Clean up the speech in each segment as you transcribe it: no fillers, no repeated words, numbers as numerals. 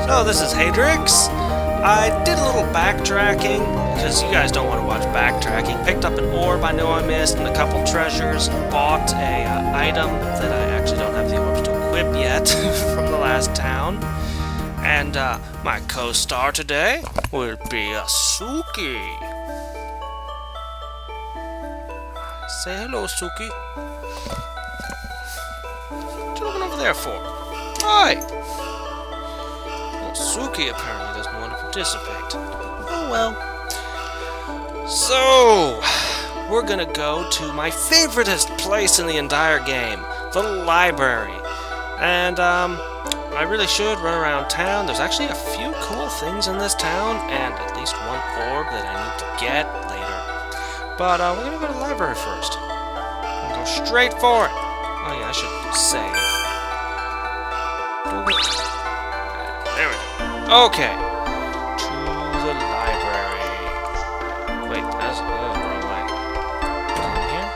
So this is Hadrix. I did a little backtracking, because you guys don't want to watch backtracking. Picked up an orb I know I missed, and a couple treasures, and bought a item that I actually don't have the orbs to equip yet from the last town. And my co-star today will be Suki. Say hello, Suki. What you looking over there for? Hi! Well, Suki apparently doesn't want to participate. Oh well. So, we're gonna go to my favoriteest place in the entire game, the library. And, I really should run around town. There's actually a few cool things in this town, and at least one orb that I need to get later. But, we're gonna go to the library first. And go straight for it. Oh yeah, I should save. There we go. Okay. To the library. Wait, that's the wrong way. In here?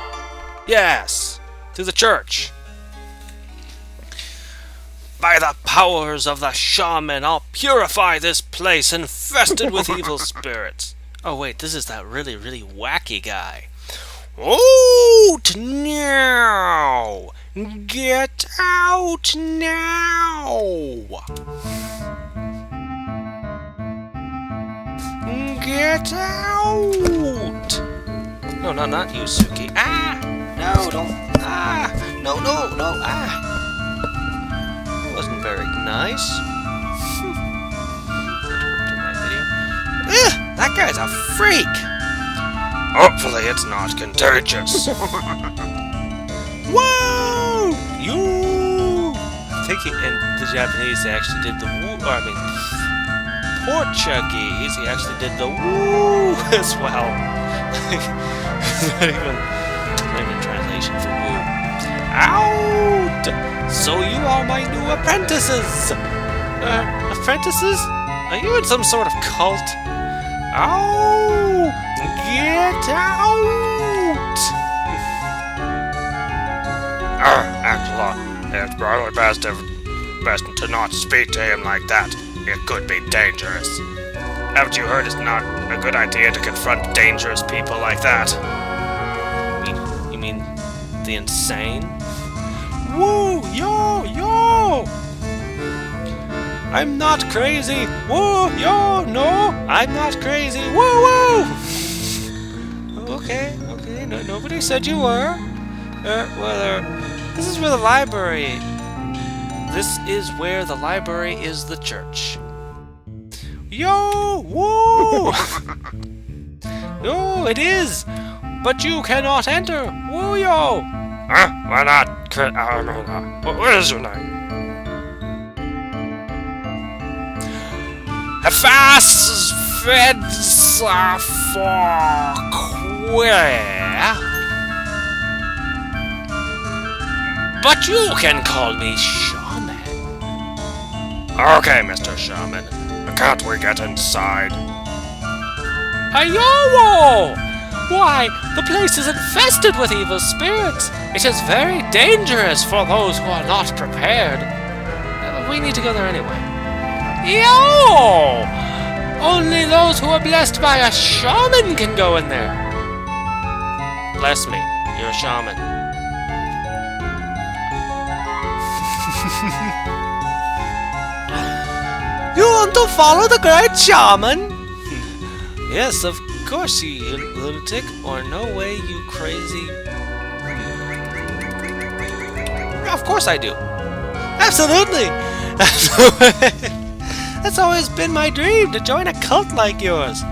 Yes! To the church. By the powers of the shaman, I'll purify this place infested with evil spirits. Oh wait, this is that really, really wacky guy. Out now! Get out now! Get out! No, not you, Suki. Ah! No, don't. Ah! No, ah! That wasn't very nice. That guy's a freak! Hopefully it's not contagious. Whoa! You! I think in the Japanese they actually did the woo, Portuguese, he actually did the woo as well. not even a translation for woo. Out! So you are my new apprentices! Apprentices? Are you in some sort of cult? Ow! Get out! Axelot, it's probably best to not speak to him like that. It could be dangerous. Haven't you heard it's not a good idea to confront dangerous people like that? You mean the insane? Woo! Yo! I'm not crazy! Woo! Yo! No! I'm not crazy! Woo! Okay. No, nobody said you were. This is where the library... This is where the library is the church. Yo! Woo! No, it is! But you cannot enter! Woo yo! Huh? Why not? What is your name? Fast feds for queer. But you can call me Shaman. Okay, Mr. Shaman. Can't we get inside? Ayowo! Why, the place is infested with evil spirits. It is very dangerous for those who are not prepared. We need to go there anyway. Yo! Only those who are blessed by a shaman can go in there. Bless me, you're a shaman. You want to follow the great shaman? Yes, of course, you lunatic. Or no way, you crazy... Of course I do. Absolutely! That's always been my dream, to join a cult like yours.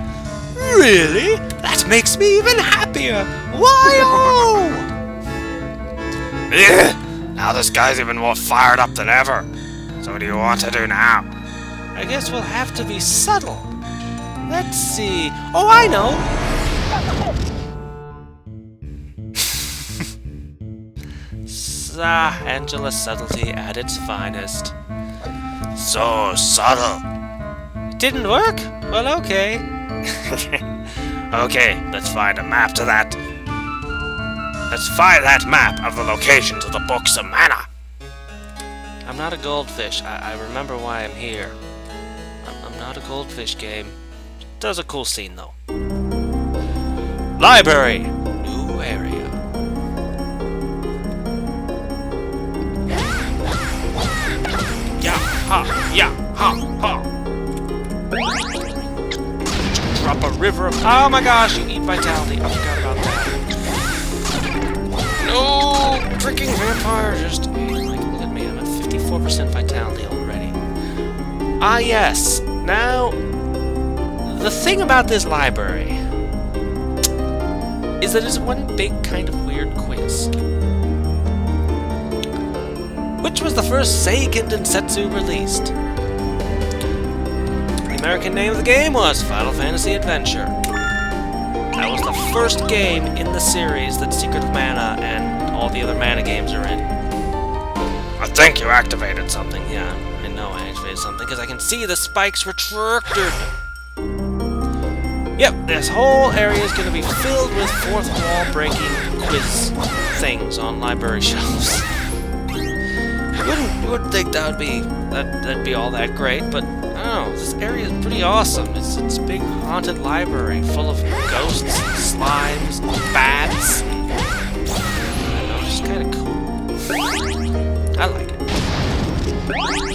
Really? That makes me even happier. Why-oh! Now this guy's even more fired up than ever. So what do you want to do now? I guess we'll have to be subtle. Let's see. Oh, I know! Angela subtlety at its finest. So subtle. It didn't work? Well, okay. Okay, let's find a map to that. Let's find that map of the location to the Books of Mana. I'm not a goldfish. I remember why I'm here. not a goldfish game. Does a cool scene though. Library! New area. Yeah, ha, yeah, ha, ha. Drop a river of... Oh my gosh, you eat vitality. I forgot about that. No! Freaking vampire just... Like, look at me, I'm at 54% vitality already. Ah, yes. Now, the thing about this library is that it's one big kind of weird quiz. Which was the first Seiken Densetsu released? The American name of the game was Final Fantasy Adventure. That was the first game in the series that Secret of Mana and all the other Mana games are in. I think you activated something. Yeah, I know I activated something because I can see the spikes retracted. Yep, this whole area is going to be filled with fourth wall breaking quiz things on library shelves. You wouldn't think that'd be all that great, but I don't know, this area is pretty awesome. It's a big haunted library full of ghosts, and slimes, and bats. I don't know, it's just kind of cool. I like it.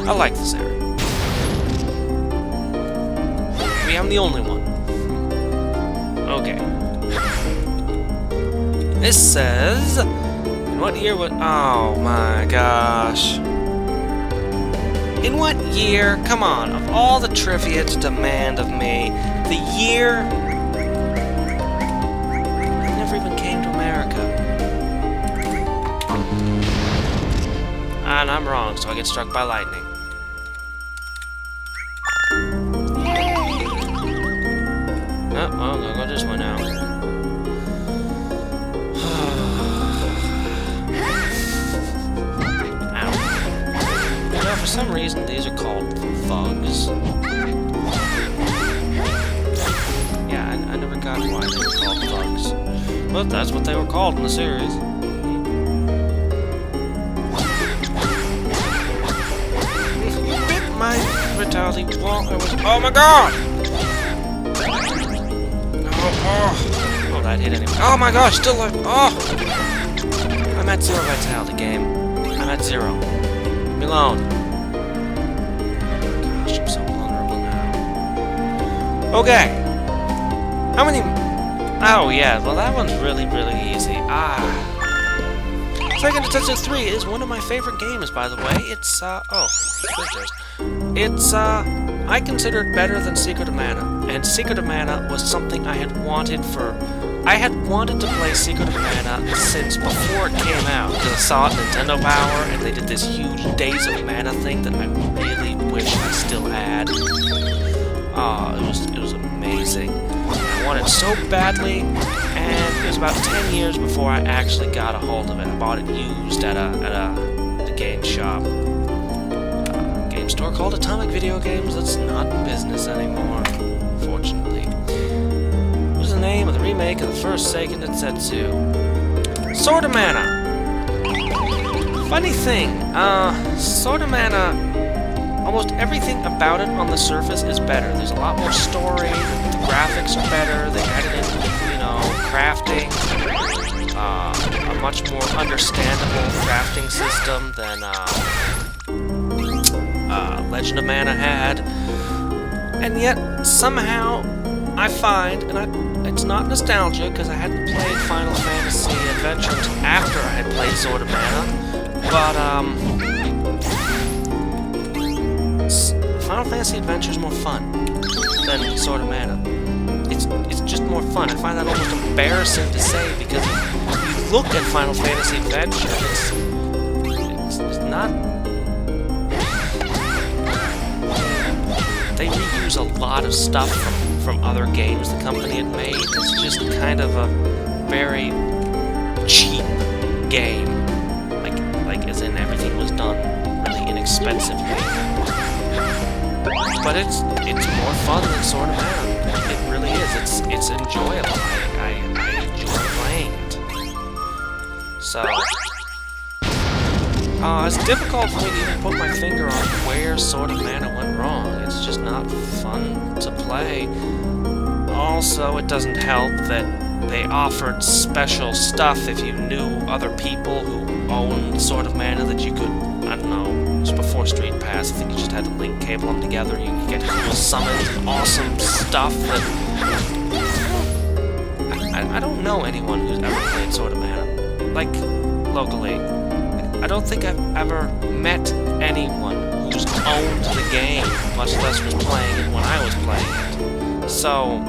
I like this area. Maybe I'm the only one. Okay. This says... In what year would... Oh my gosh. In what year... Come on, of all the trivia to demand of me, the year... I never even came to America. And I'm wrong, so I get struck by lightning. Oh, well, I'll go this way now. Ow. You know, for some reason, these are called thugs. Yeah, I never got why they were called thugs. But that's what they were called in the series. You bit my vitality while I was... Oh my god! Oh, that hit anyway. Oh my gosh, still alive. Oh! I'm at 0 vitality, game. I'm at 0. Leave me alone. Gosh, I'm so vulnerable now. Okay. How many... Oh, yeah. Well, that one's really, really easy. Seiken Densetsu 3 is one of my favorite games, by the way. It's, It's, I consider it better than Secret of Mana, and Secret of Mana was something I had wanted for... I had wanted to play Secret of Mana since before it came out, because I saw it Nintendo Power, and they did this huge Days of Mana thing that I really wish I still had. It was amazing. I wanted it so badly, and it was about 10 years before I actually got a hold of it. I bought it used at a game shop. Store called Atomic Video Games that's not in business anymore, unfortunately. What is the name of the remake of the first Seiken Densetsu? Sword of Mana! Funny thing, Sword of Mana, almost everything about it on the surface is better. There's a lot more story, the graphics are better, they added in, crafting, a much more understandable crafting system than, Legend of Mana had, and yet somehow I find, and it's not nostalgia because I hadn't played Final Fantasy Adventure until after I had played Sword of Mana, but Final Fantasy Adventure is more fun than Sword of Mana. It's just more fun. I find that almost embarrassing to say because you look at Final Fantasy Adventure, it's not. They reuse a lot of stuff from other games the company had made. It's just kind of a very cheap game. Like as in everything was done really inexpensively. But it's more fun than Sword of Mana. It really is. It's enjoyable. I enjoy playing it. So it's difficult for me to even put my finger on where Sword of Mana went wrong. It's just not not fun to play. Also, it doesn't help that they offered special stuff if you knew other people who owned Sword of Mana that you could, I don't know, it was before Street Pass, I think you just had to link cable them together and you could get cool summons and awesome stuff that... I don't know anyone who's ever played Sword of Mana. Like, locally. I don't think I've ever met anyone who just owned the game, much less was playing it when I was playing it. So,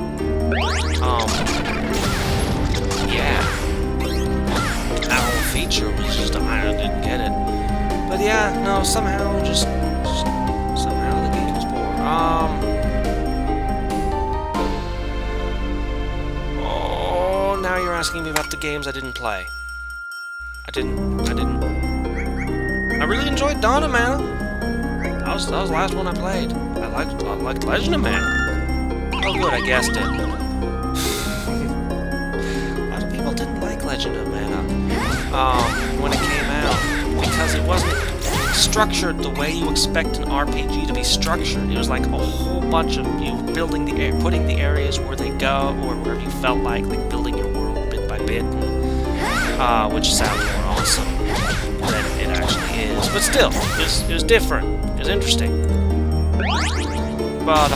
yeah. That whole feature was just, I didn't get it. But yeah, no, somehow somehow the game was boring. Oh, now you're asking me about the games I didn't play. I really enjoyed Dawn of Mana. That was the last one I played. I liked Legend of Mana. Oh good, I guessed it. A lot of people didn't like Legend of Mana when it came out because it wasn't structured the way you expect an RPG to be structured. It was like a whole bunch of you putting the areas where they go, or wherever you felt like building your world bit by bit, and, which sounds more awesome than it actually is. But still, it was different. It was interesting. But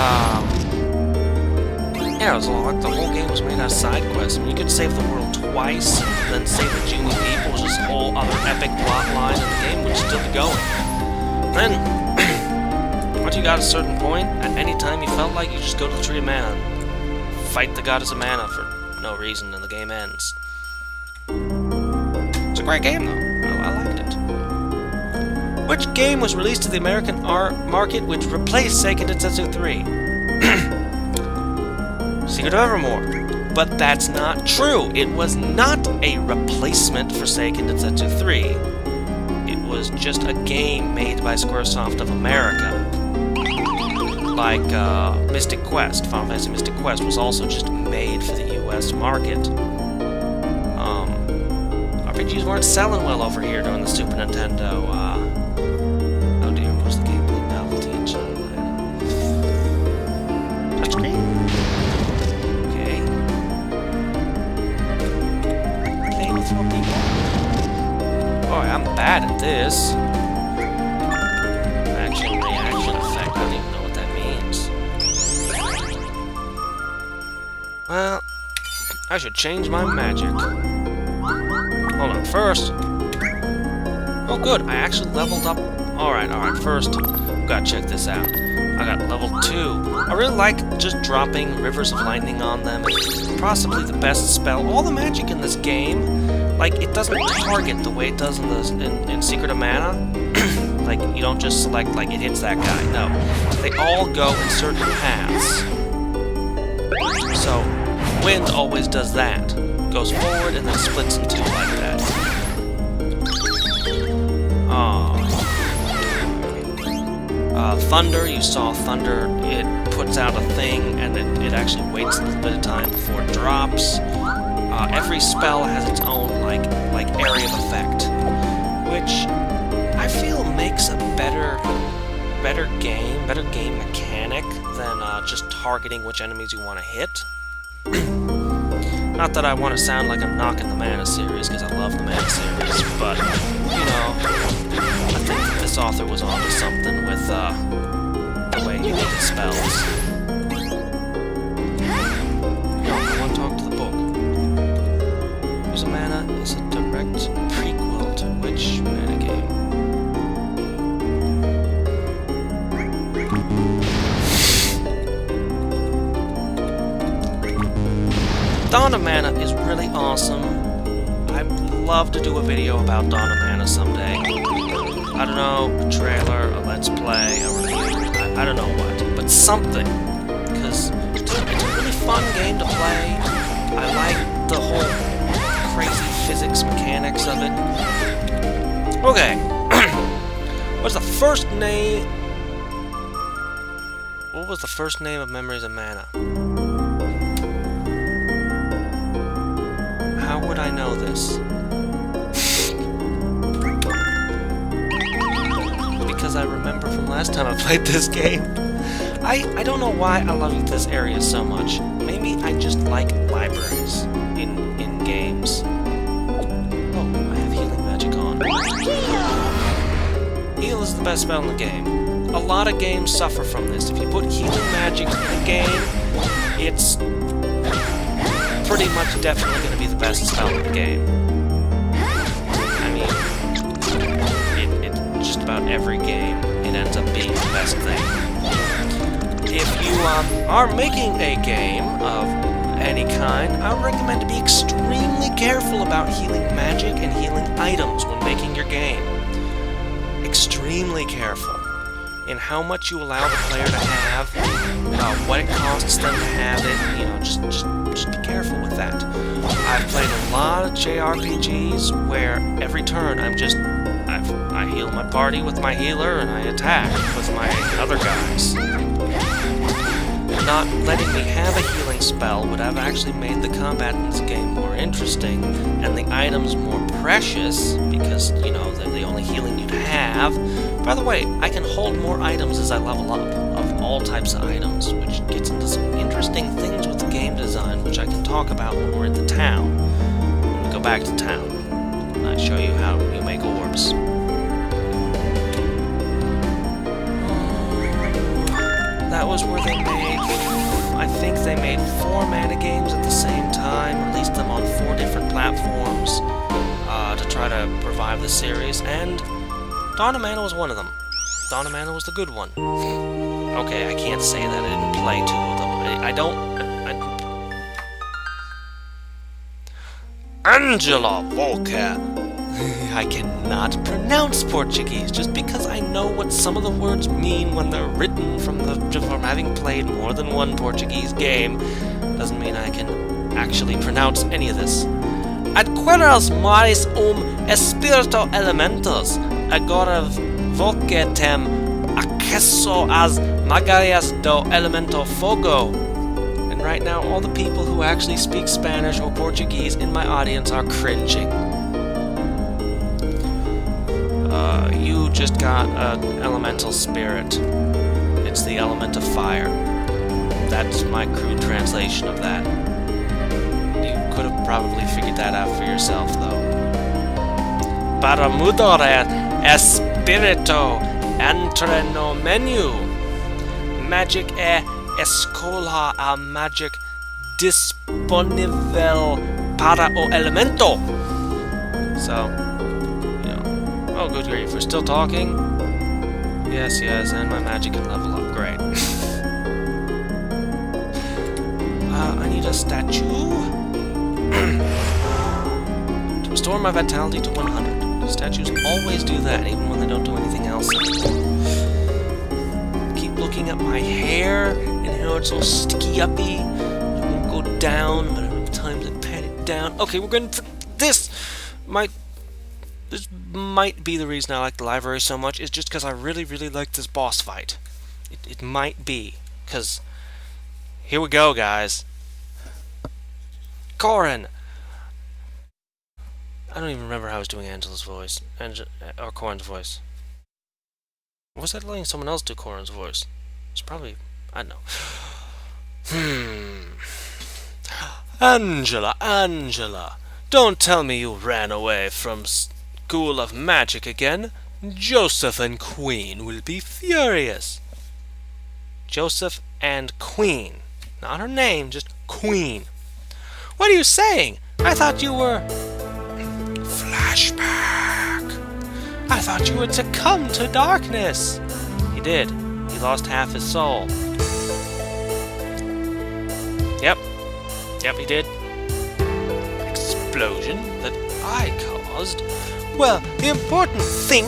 yeah, it was like the whole game was made out of side quests. I mean, you could save the world twice, and then save the Juni people. It was just a whole other epic plot line, and the game would still be going. Then, once you got a certain point, at any time you felt like, you just go to the Tree of Mana, fight the Goddess of Mana for no reason, and the game ends. It's a great game, though. I liked it. Which game was released to the American market which replaced Seiken Densetsu 3? Secret of Evermore. But that's not true. It was not a replacement for Seiken Densetsu 3. It was just a game made by Squaresoft of America. Like Mystic Quest. Final Fantasy Mystic Quest was also just made for the US market. RPGs weren't selling well over here during the Super Nintendo. Oh dear, what was the gameplay novelty in China? Touchscreen? Okay. Playing with 4 people? Boy, I'm bad at this. Action reaction effect, I don't even know what that means. Well, I should change my magic. Hold on, first... Oh good, I actually leveled up... Alright, first, gotta check this out. I got level 2. I really like just dropping Rivers of Lightning on them. It's possibly the best spell. All the magic in this game, like, it doesn't target the way it does in Secret of Mana. Like, you don't just select, like, it hits that guy. No. They all go in certain paths. So, Wind always does that. Goes forward and then splits in 2 like that. Thunder, you saw Thunder, it puts out a thing and it actually waits a little bit of time before it drops. Every spell has its own like area of effect, which I feel makes a better game mechanic than just targeting which enemies you want to hit. Not that I want to sound like I'm knocking the Mana series, because I love the Mana series, but, you know, I think that this author was onto something with, the way he made his spells. No, I want to talk to the book. Rivers of Mana is a direct prequel to which Mana game? Dawn of Mana is really awesome. I'd love to do a video about Dawn of Mana someday. I don't know, a trailer, a let's play, a review, I don't know what, but something. Because it's a really fun game to play. I like the whole crazy physics mechanics of it. Okay. What's the first name? What was the first name of Memories of Mana? How would I know this? Because I remember from last time I played this game. I don't know why I love this area so much. Maybe I just like libraries in games. Oh, I have healing magic on. Heal is the best spell in the game. A lot of games suffer from this. If you put healing magic in a game, it's pretty much definitely going to be the best spell in the game. I mean, just about every game, it ends up being the best thing. If you are making a game of any kind, I would recommend to be extremely careful about healing magic and healing items when making your game. Extremely careful in how much you allow the player to have, what it costs them to have it. You know, just be careful with that. I've played a lot of JRPGs where every turn I heal my party with my healer and I attack with my other guys. Not letting me have a healing spell would have actually made the combat in this game more interesting and the items more precious because, you know, they're the only healing you'd have. By the way, I can hold more items as I level up, of all types of items, which gets into some interesting things with the game design, which I can talk about when we're in the town. When we go back to town, and I show you how you make orbs. That was where they made, I think they made 4 mana games at the same time, released them on 4 different platforms to try to revive the series, and Dawn of Mana was one of them. Dawn of Mana was the good one. Okay, I can't say that I didn't play 2 of them. Angela Walker. I cannot pronounce Portuguese just because I know what some of the words mean when they're written from having played more than one Portuguese game. Doesn't mean I can actually pronounce any of this. Adquiras mais espírito elementos, agora vocetem acesso às magias do elemento fogo. And right now, all the people who actually speak Spanish or Portuguese in my audience are cringing. You just got an elemental spirit. It's the element of fire. That's my crude translation of that. You could have probably figured that out for yourself, though. Para mudar espírito, entre no menu. Magic escolha a magic disponível para o elemento. So, oh, good grief, we're still talking? Yes, and my magic can level up. Great. I need a statue. To restore my vitality to 100. Statues always do that, even when they don't do anything else. Keep looking at my hair, and it's all sticky-uppy. It won't go down, but I don't have time to pat it down. Okay, we're going for this. This might be the reason I like the library so much, is just because I really, really like this boss fight. It might be, because here we go, guys. Corrin! I don't even remember how I was doing Angela's voice, or Corrin's voice. Or was I letting someone else do Corrin's voice? It's probably, I don't know. Angela, don't tell me you ran away from School of Magic again. Joseph and Queen will be furious. Joseph and Queen. Not her name, just Queen. What are you saying? I thought you were... Flashback. I thought you were to come to darkness. He did. He lost half his soul. Yep, he did. Explosion that I caused. Well, the important thing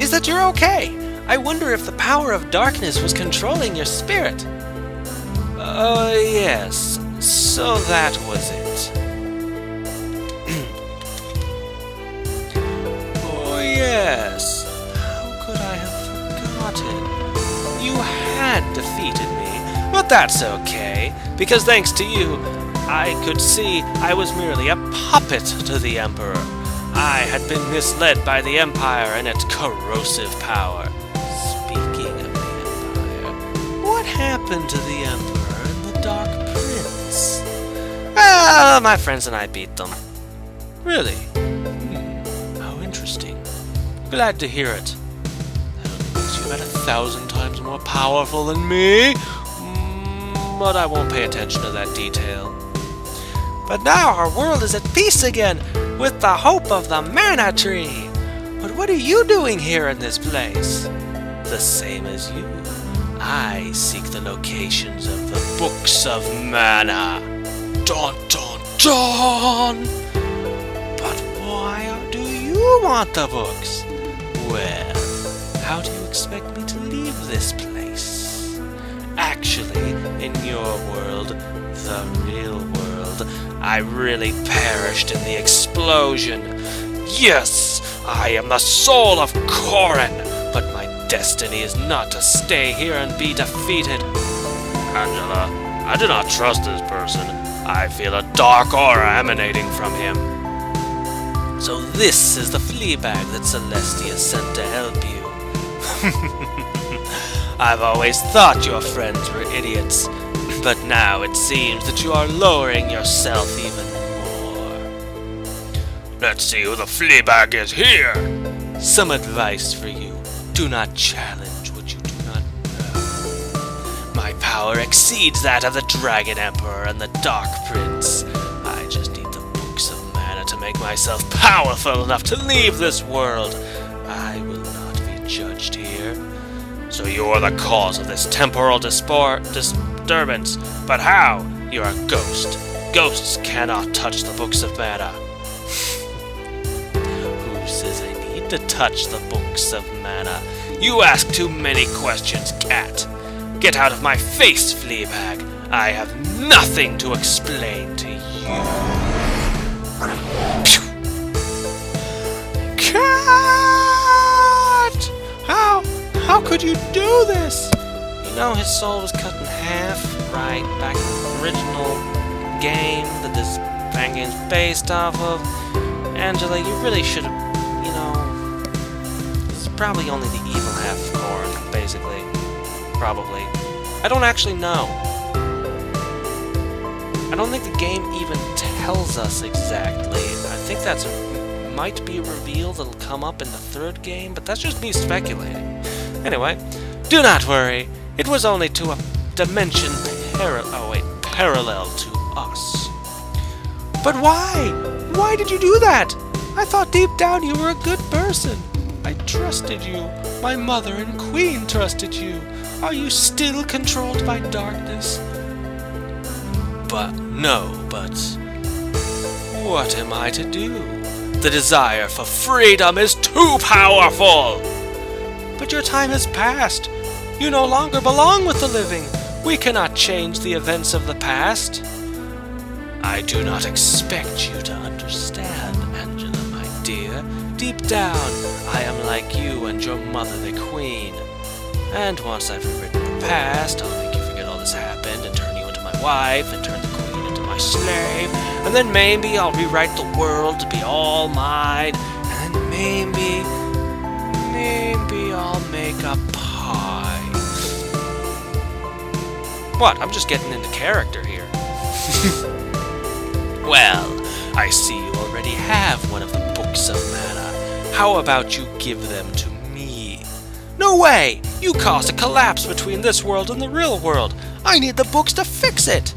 is that you're okay. I wonder if the power of darkness was controlling your spirit. Oh, yes. So that was it. Oh, yes. How could I have forgotten? You had defeated me, but that's okay, because thanks to you, I could see I was merely a puppet to the Emperor. I had been misled by the Empire and its corrosive power. Speaking of the Empire, happened to the Emperor and the Dark Prince? Well, my friends and I beat them. Really? How interesting. Glad to hear it. That only makes you about 1,000 times more powerful than me. But I won't pay attention to that detail. But now our world is at peace again, with the hope of the Mana Tree. But what are you doing here in this place? The same as you. I seek the locations of the Books of Mana. Dun dun dun! But why do you want the books? Well, how do you expect me to leave this place? Actually, in your world, the real world, I really perished in the explosion. Yes, I am the soul of Corrin, but my destiny is not to stay here and be defeated. Angela, I do not trust this person. I feel a dark aura emanating from him. So this is the flea bag that Celestia sent to help you. I've always thought your friends were idiots, but now it seems that you are lowering yourself even more. Let's see who the flea bag is here. Some advice for you. Do not challenge what you do not know. My power exceeds that of the Dragon Emperor and the Dark Prince. I just need the Books of Mana to make myself powerful enough to leave this world. I will not be judged here. So you're the cause of this temporal disturbance. But how? You're a ghost. Ghosts cannot touch the Books of Mana. Who says I need to touch the Books of Mana? You ask too many questions, cat. Get out of my face, Fleabag. I have nothing to explain to you. Cat! How could you do this? You know his soul was cut in half, right? Back in the original game that this fan game's based off of. Angela, you really should have, it's probably only the evil half of Corrin, basically. Probably. I don't actually know. I don't think the game even tells us exactly. I think that's might be a reveal that'll come up in the third game, but that's just me speculating. Anyway, do not worry. It was only to a dimension parallel to us. But why? Why did you do that? I thought deep down you were a good person. I trusted you. My mother and queen trusted you. Are you still controlled by darkness? But what am I to do? The desire for freedom is too powerful! But your time has passed. You no longer belong with the living. We cannot change the events of the past. I do not expect you to understand, Angela, my dear. Deep down, I am like you and your mother, the queen. And once I've rewritten the past, I'll make you forget all this happened and turn you into my wife and turn the queen into my slave. And then maybe I'll rewrite the world to be all mine. And then maybe I'll make a pie. What? I'm just getting into character here. Well, I see you already have one of the Books of Mana. How about you give them to me? No way! You caused a collapse between this world and the real world. I need the books to fix it.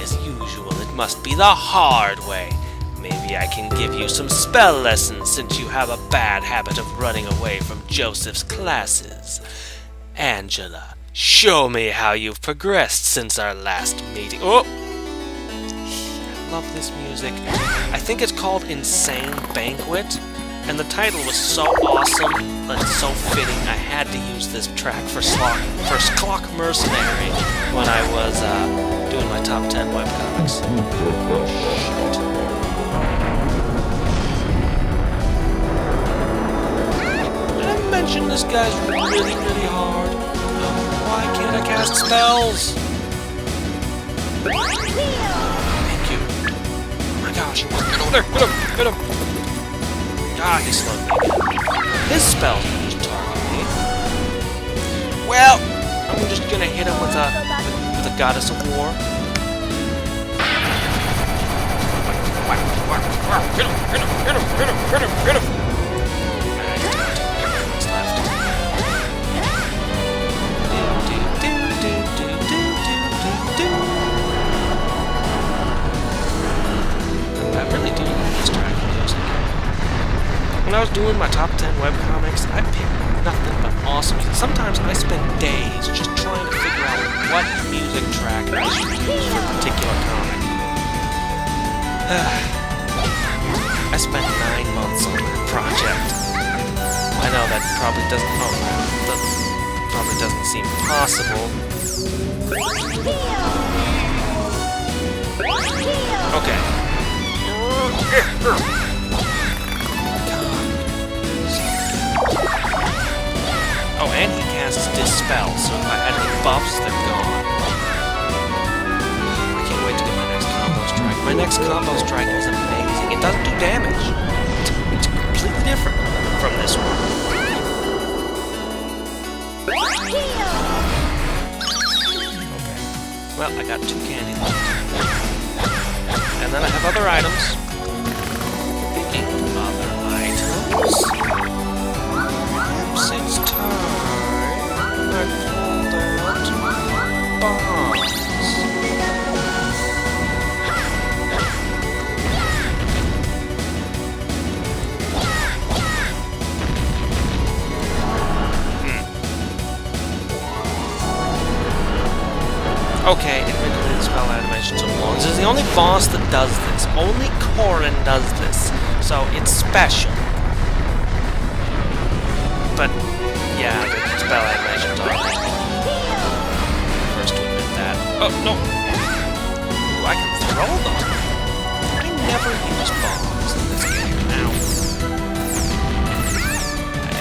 As usual, it must be the hard way. Maybe I can give you some spell lessons since you have a bad habit of running away from Joseph's classes. Angela, show me how you've progressed since our last meeting. Oh! I love this music. I think it's called Insane Banquet, and the title was so awesome and so fitting I had to use this track for Clock Mercenary when I was doing my top 10 webcomics. Oh, shit. This guy's really, really hard. Why can't I cast spells? Thank you. Oh my gosh. Get over there. Get him. Ah, he slowed me again. His spells can just target me. Well, I'm just You're gonna hit him with a goddess of war. Hit him! I really do like this track music. When I was doing my top 10 webcomics, I picked nothing but awesome. Sometimes I spend days just trying to figure out what music track I should use for a particular comic. I spent 9 months on that project. I know that probably doesn't seem possible. Okay. Oh, and he casts Dispel, so if I had any buffs, they're gone. I can't wait to get my next combo strike. My next combo strike is amazing. It doesn't do damage. It's completely different from this one. Okay. Well, I got 2 candy left. And then I have other items. Picking other items. Since time, I pulled out bombs. Okay, admittedly the spell animations are long. This is the only boss that does this. Only Corrin does this. So it's special. But, yeah, the spell animations are first to admit that. Oh, no! Ooh, I can throw them! I never use bombs in this game. Ow.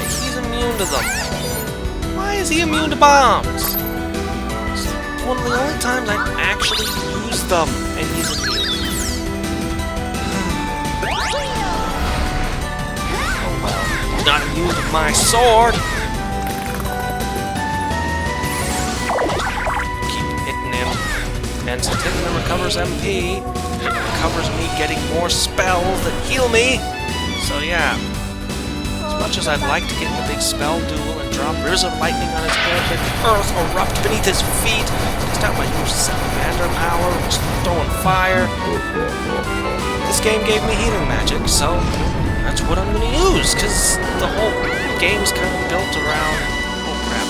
He's immune to them. Why is he immune to bombs? One of the only times I actually use them, and he's immune. Oh well, not immune to my sword! Keep hitting him. And since hitting him recovers MP, it recovers me getting more spells that heal me. So yeah. As much as I'd like to get in a big spell duel and drop rivers of lightning on his head, make the earth erupt beneath his feet, test out my new salamander power, which is throwing fire. This game gave me healing magic, so that's what I'm gonna use, because the whole game's kind of built around... Oh crap.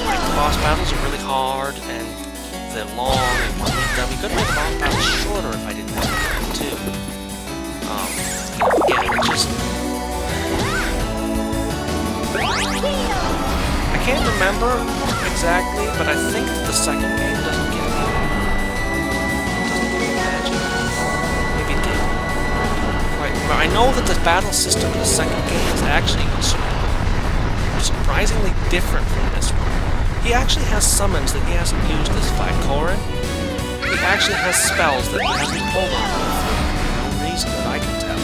Like, the boss battles are really hard, and they're long, and you could make the boss battles shorter if I didn't have to too. Again, it's just... I can't remember exactly, but I think that the second game doesn't give me magic. Maybe it did. But I know that the battle system in the second game is actually surprisingly different from this one. He actually has summons that he hasn't used this fight, Corrin. He actually has spells that he hasn't pulled on for no reason that I can tell.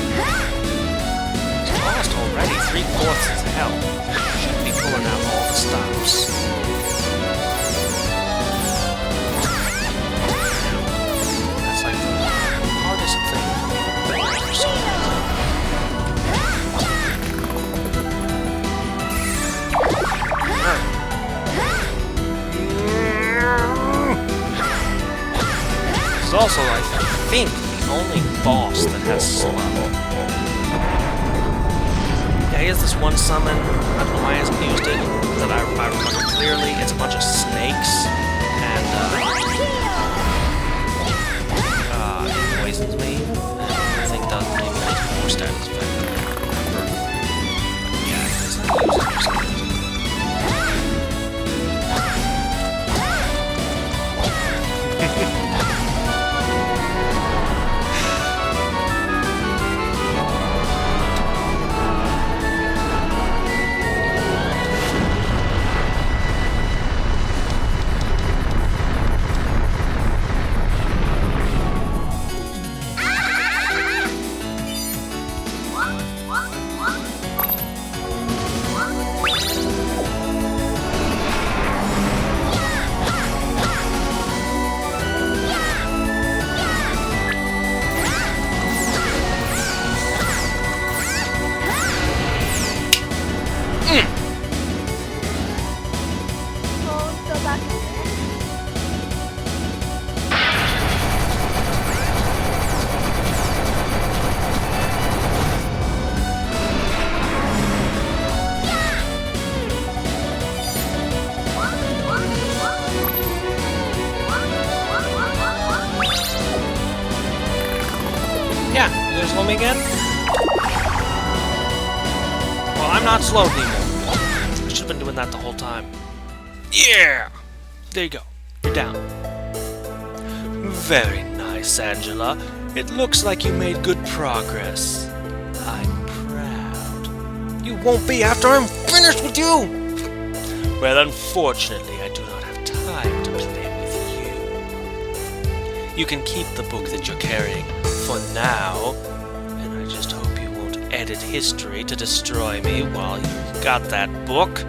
He's lost already 3/4 his health. Should be pulling out all the stops. That's like the hardest thing for some reason. This is also, I think, the only boss that has slow. Yeah, he has this one summon, I don't know why he hasn't used it, that I remember clearly. It's a bunch of snakes, and it poisons me, and I think does maybe makes more status effect than I remember. But yeah, he doesn't use it for some reason. slow me again? Well, I'm not slow anymore. I should have been doing that the whole time. Yeah! There you go. You're down. Very nice, Angela. It looks like you made good progress. I'm proud. You won't be after I'm finished with you! Well, unfortunately, I do not have time to play with you. You can keep the book that you're carrying for now, and I just hope you won't edit history to destroy me while you got that book.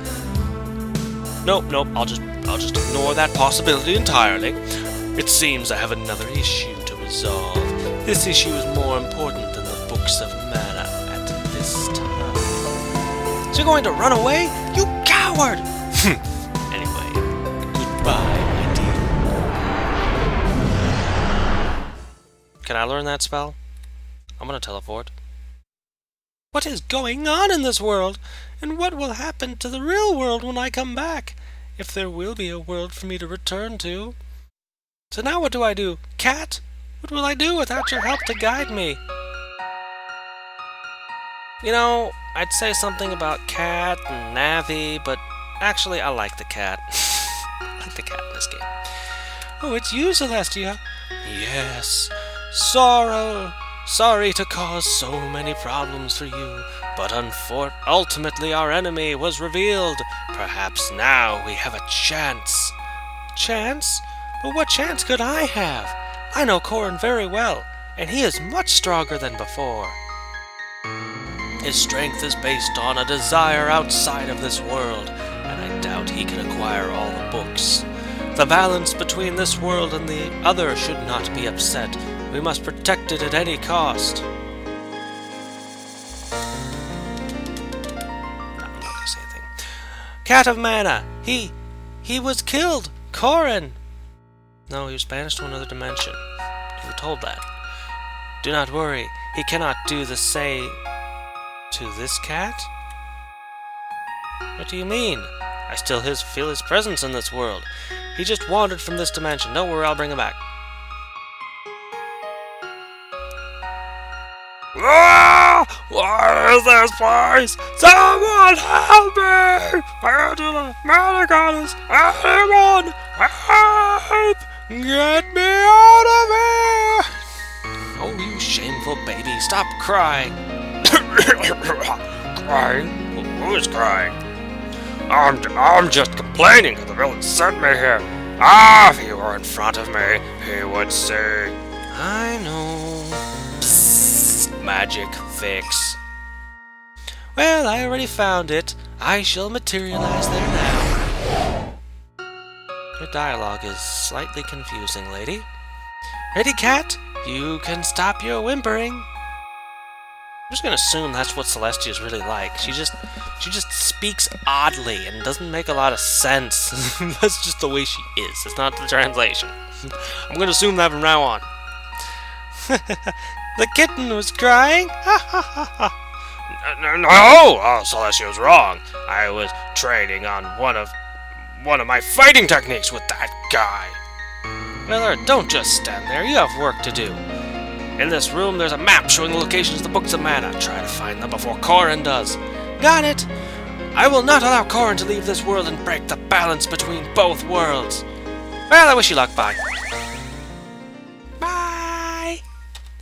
Nope, I'll just ignore that possibility entirely. It seems I have another issue to resolve. This issue is more important than the books of mana at this time. So you're going to run away? You coward! Anyway, goodbye, my dear. Can I learn that spell? I'm gonna teleport. What is going on in this world? And what will happen to the real world when I come back? If there will be a world for me to return to. So now what do I do? Cat? What will I do without your help to guide me? You know, I'd say something about Cat and Navi, but actually I like the cat. I like the cat in this game. Oh, it's you, Celestia. Yes. Sorry to cause so many problems for you, but ultimately our enemy was revealed. Perhaps now we have a chance. Chance? But what chance could I have? I know Corrin very well, and he is much stronger than before. His strength is based on a desire outside of this world, and I doubt he can acquire all the books. The balance between this world and the other should not be upset. We must protect it at any cost. No, I'm not gonna say anything. Cat of Mana! He was killed! Corrin! No, he was banished to another dimension. You were told that. Do not worry, he cannot do the same to this cat? What do you mean? I still feel his presence in this world. He just wandered from this dimension. Don't worry, I'll bring him back. Ah! What is this place? Someone help me! Angela, Mana Goddess, anyone! Help! Get me out of here! Oh, you shameful baby, stop crying. Crying? Who is crying? I'm just complaining because the villain sent me here. If he were in front of me, he would say, I know. Psst, magic fix. Well, I already found it. I shall materialize there now. Your dialogue is slightly confusing, lady. Ready, cat? You can stop your whimpering. I'm just gonna assume that's what Celestia is really like. She just speaks oddly and doesn't make a lot of sense. That's just the way she is. It's not the translation. I'm gonna assume that from now on. The kitten was crying. Ha ha ha ha. No! Celestia was wrong. I was training on one of my fighting techniques with that guy. Miller, don't just stand there. You have work to do. In this room, there's a map showing the locations of the Books of Mana. Try to find them before Corrin does. Got it! I will not allow Corrin to leave this world and break the balance between both worlds. Well, I wish you luck. Bye. Bye!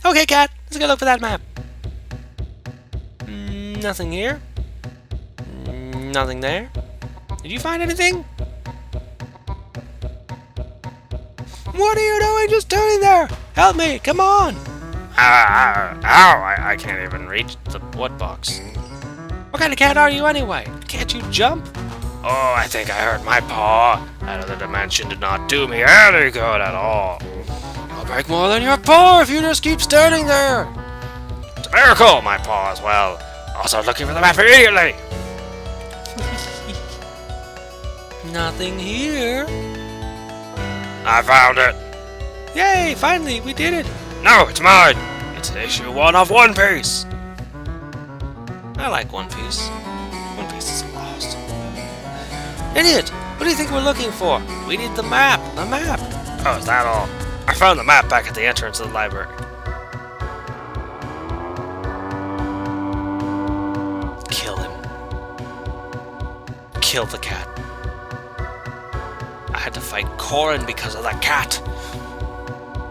Okay, cat. Let's go look for that map. Nothing here. Nothing there. Did you find anything? What are you doing just standing there? Help me! Come on! I can't even reach the wood box. What kind of cat are you anyway? Can't you jump? Oh, I think I hurt my paw. That other dimension did not do me any good at all. You'll break more than your paw if you just keep standing there. It's a miracle, my paw as well. Also looking for the map immediately. Nothing here. I found it. Yay, finally, we did it. No, it's mine. It's issue 1 of One Piece. I like One Piece. One Piece is lost. Idiot! What do you think we're looking for? We need the map. The map. Oh, is that all? I found the map back at the entrance of the library. killed the cat. I had to fight Corrin because of the cat.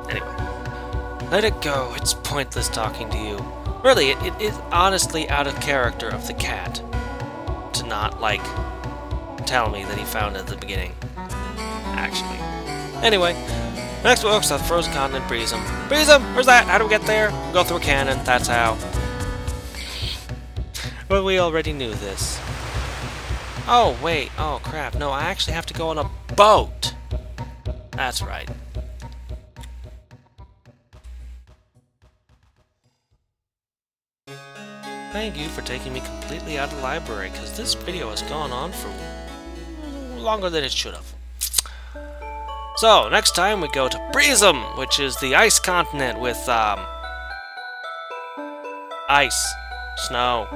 Anyway, let it go. It's pointless talking to you. Really, it is honestly out of character of the cat to not, like, tell me that he found it at the beginning. Actually. Anyway, next folks, the frozen continent, Breezem. Breezem, where's that? How do we get there? Go through a cannon, that's how. Well, we already knew this. Oh, wait. Oh, crap. No, I actually have to go on a boat. That's right. Thank you for taking me completely out of the library, because this video has gone on for longer than it should have. So, next time we go to Breezem, which is the ice continent with, ice, snow.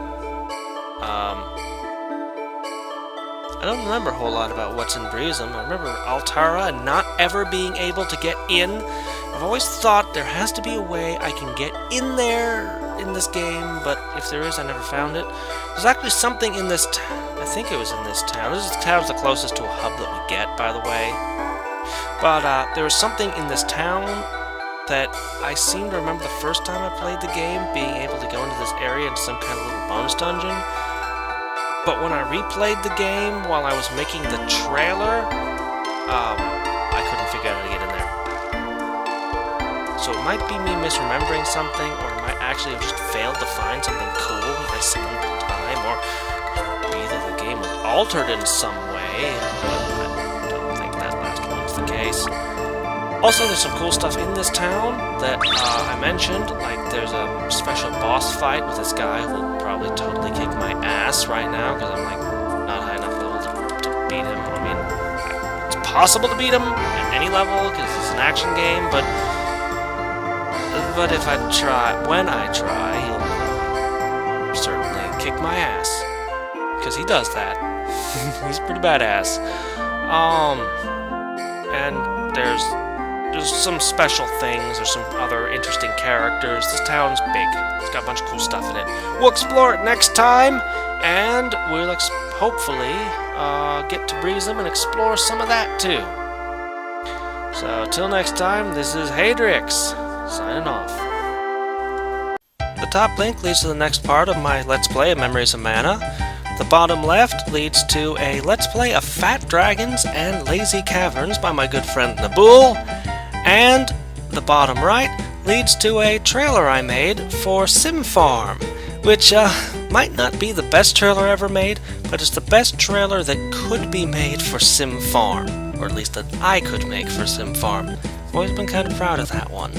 I don't remember a whole lot about what's in Breezem. I remember Altara and not ever being able to get in. I've always thought there has to be a way I can get in there in this game, but if there is, I never found it. There's actually something in this town. I think it was in this town. This town's the closest to a hub that we get, by the way. But there was something in this town that I seem to remember the first time I played the game, being able to go into this area in some kind of little bonus dungeon. But when I replayed the game while I was making the trailer, I couldn't figure out how to get in there. So it might be me misremembering something, or I might actually have just failed to find something cool my second time, or it could be that the game was altered in some way, but I don't think that last one's the case. Also, there's some cool stuff in this town that I mentioned, like there's a special boss fight with this guy who will probably totally kick my ass right now, because I'm like not high enough level to beat him. I mean, it's possible to beat him at any level, because it's an action game, but if I try, when I try, he'll certainly kick my ass, because he does that. He's pretty badass. And there's some special things, there's some other interesting characters. This town's big. It's got a bunch of cool stuff in it. We'll explore it next time, and we'll hopefully get to Breezem and explore some of that too. So, till next time, this is Hadrix, signing off. The top link leads to the next part of my Let's Play of Memories of Mana. The bottom left leads to a Let's Play of Fat Dragons and Lazy Caverns by my good friend Nabool. And the bottom right leads to a trailer I made for Sim Farm, which might not be the best trailer ever made, but it's the best trailer that could be made for Sim Farm, or at least that I could make for Sim Farm. I've always been kind of proud of that one.